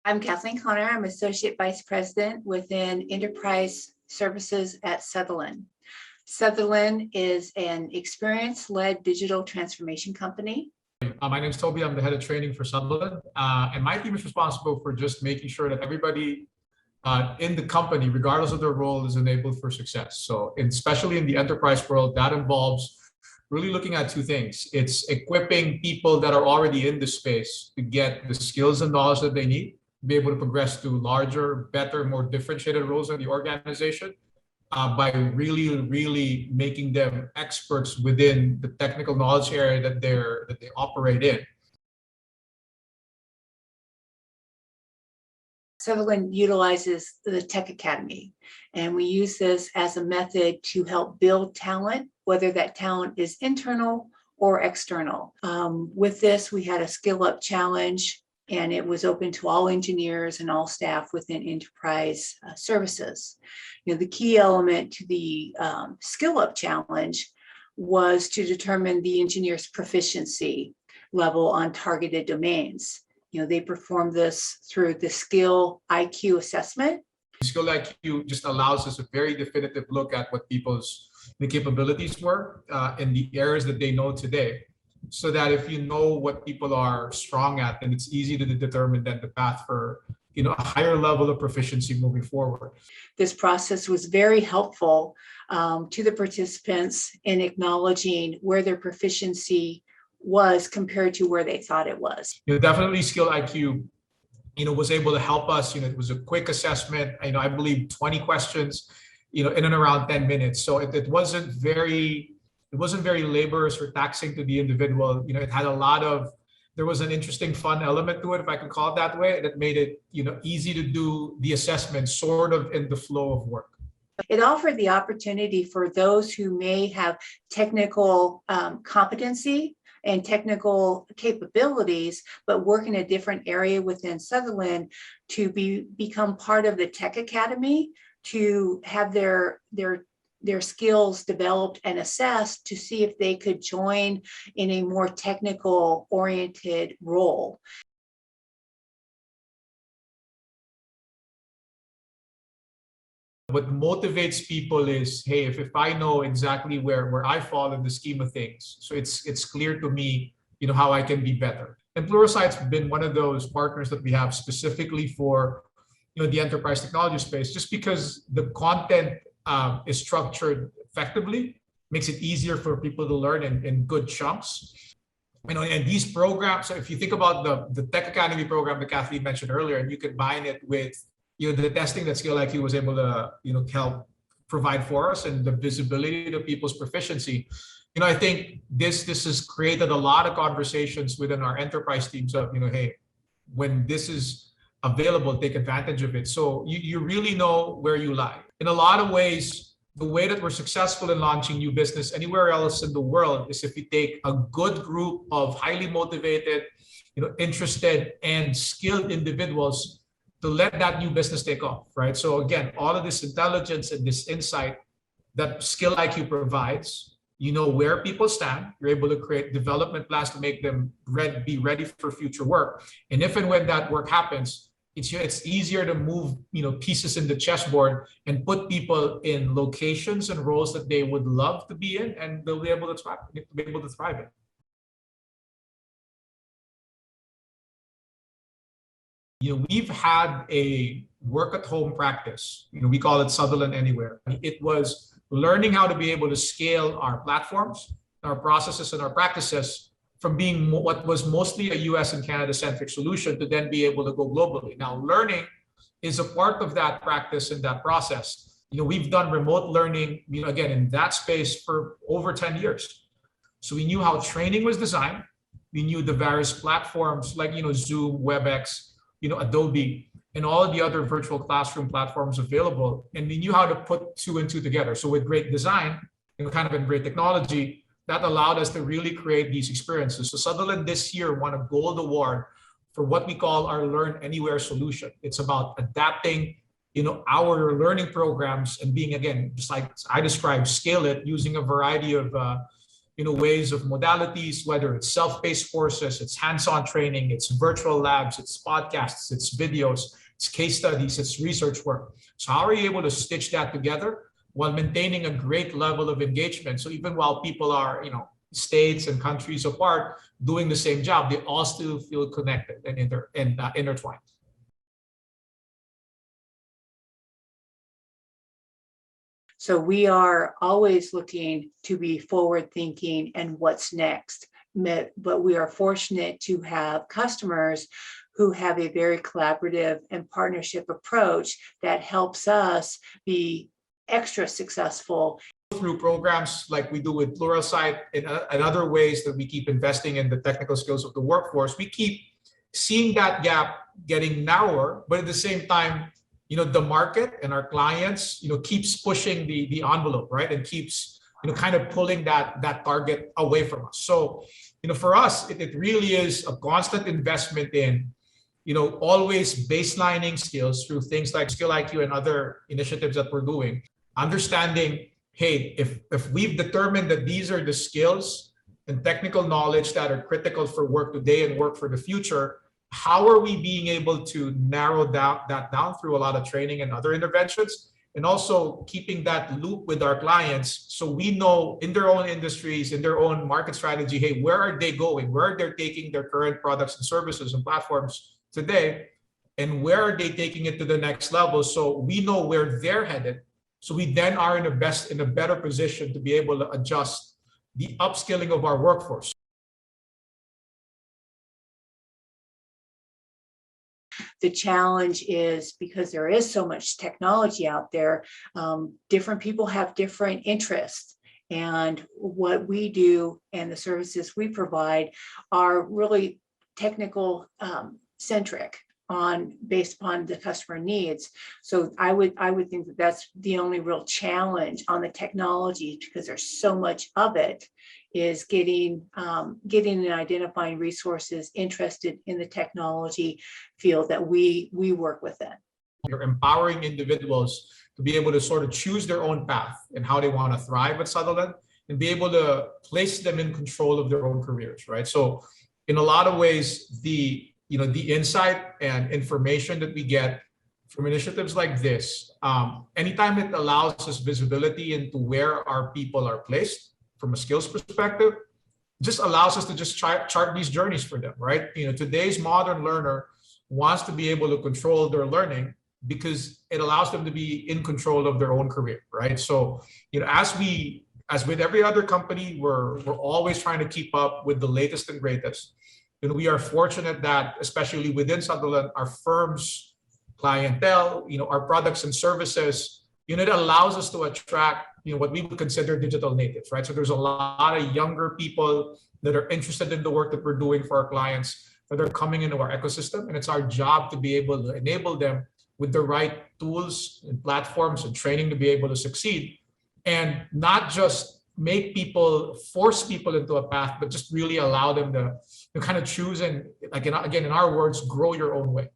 I'm Kathleen Connor. I'm Associate Vice President within Enterprise Services at Sutherland. Sutherland is an experience-led digital transformation company. My name is Toby. I'm the head of training for Sutherland. And my team is responsible for just making sure that everybody in the company, regardless of their role, is enabled for success. So especially in the enterprise world, that involves really looking at two things. It's equipping people that are already in the space to get the skills and knowledge that they need, be able to progress to larger, better, more differentiated roles in the organization by really making them experts within the technical knowledge area that they operate in. Sutherland utilizes the Tech Academy, and we use this as a method to help build talent, whether that talent is internal or external. With this, we had a skill up challenge, and it was open to all engineers and all staff within enterprise services. The key element to the skill up challenge was to determine the engineer's proficiency level on targeted domains. They performed this through the skill IQ assessment. Skill IQ just allows us a very definitive look at what people's capabilities were in the areas that they know today, so that if you know what people are strong at, then it's easy to determine then the path for a higher level of proficiency moving forward. This process was very helpful to the participants in acknowledging where their proficiency was compared to where they thought it was. Definitely skill IQ, was able to help us. It was a quick assessment. I believe 20 questions, in and around 10 minutes. So it wasn't very laborious or taxing to the individual. It had there was an interesting fun element to it, if I can call it that way, that made it, easy to do the assessment sort of in the flow of work. It offered the opportunity for those who may have technical competency and technical capabilities, but work in a different area within Sutherland, to become part of the Tech Academy, to have their skills developed and assessed to see if they could join in a more technical oriented role. What motivates people is, hey, if I know exactly where I fall in the scheme of things, so it's clear to me, how I can be better. And Pluralsight's been one of those partners that we have specifically for, the enterprise technology space, just because the content is structured effectively, makes it easier for people to learn in good chunks. And these programs, so if you think about the Tech Academy program that Kathleen mentioned earlier, and you combine it with the testing that Skill IQ was able to help provide for us, and the visibility to people's proficiency, I think this has created a lot of conversations within our enterprise teams of, hey, when this is available, take advantage of it. So you really know where you lie. In a lot of ways, the way that we're successful in launching new business anywhere else in the world is if we take a good group of highly motivated, interested and skilled individuals to let that new business take off, right? So again, all of this intelligence and this insight that Skill IQ provides, where people stand, you're able to create development plans to make them be ready for future work. And if and when that work happens, it's easier to move pieces in the chessboard and put people in locations and roles that they would love to be in, and they'll be able to thrive in. We've had a work at home practice. We call it Sutherland Anywhere. It was learning how to be able to scale our platforms, our processes, and our practices from being what was mostly a US and Canada centric solution to then be able to go globally. Now, learning is a part of that practice and that process. We've done remote learning, again, in that space for over 10 years. So we knew how training was designed. We knew the various platforms like, Zoom, WebEx, Adobe, and all of the other virtual classroom platforms available. And we knew how to put two and two together. So with great design and kind of in great technology, that allowed us to really create these experiences. So Sutherland this year won a gold award for what we call our Learn Anywhere solution. It's about adapting, our learning programs and being, again, just like I described, scale it using a variety of, ways of modalities, whether it's self-paced courses, it's hands-on training, it's virtual labs, it's podcasts, it's videos, it's case studies, it's research work. So how are you able to stitch that together while maintaining a great level of engagement? So even while people are, states and countries apart doing the same job, they all still feel connected and intertwined. So we are always looking to be forward thinking and what's next. But we are fortunate to have customers who have a very collaborative and partnership approach that helps us be extra successful. Through programs like we do with Pluralsight and other ways that we keep investing in the technical skills of the workforce, we keep seeing that gap getting narrower, but at the same time, the market and our clients, keeps pushing the envelope, right? And keeps, kind of pulling that target away from us. So, for us, it really is a constant investment in, always baselining skills through things like Skill IQ and other initiatives that we're doing. Understanding, hey, if we've determined that these are the skills and technical knowledge that are critical for work today and work for the future, how are we being able to narrow that down through a lot of training and other interventions, and also keeping that loop with our clients so we know in their own industries, in their own market strategy, hey, where are they going? Where are they taking their current products and services and platforms today? And where are they taking it to the next level? So we know where they're headed. So we then are in a better position to be able to adjust the upskilling of our workforce. The challenge is because there is so much technology out there, different people have different interests. And what we do and the services we provide are really technical centric based upon the customer needs. So I would think that that's the only real challenge on the technology, because there's so much of it, is getting and identifying resources interested in the technology field that we work within. You're empowering individuals to be able to sort of choose their own path and how they want to thrive at Sutherland, and be able to place them in control of their own careers, right? So in a lot of ways, the insight and information that we get from initiatives like this, anytime it allows us visibility into where our people are placed from a skills perspective, just allows us to just chart these journeys for them, right? Today's modern learner wants to be able to control their learning because it allows them to be in control of their own career, right? So, as with every other company, we're always trying to keep up with the latest and greatest. We are fortunate that, especially within Sutherland, our firm's clientele, our products and services, it allows us to attract, what we would consider digital natives, right? So there's a lot of younger people that are interested in the work that we're doing for our clients, that are coming into our ecosystem. And it's our job to be able to enable them with the right tools and platforms and training to be able to succeed, and not just force people into a path, but just really allow them to kind of choose and, again, in our words, grow your own way.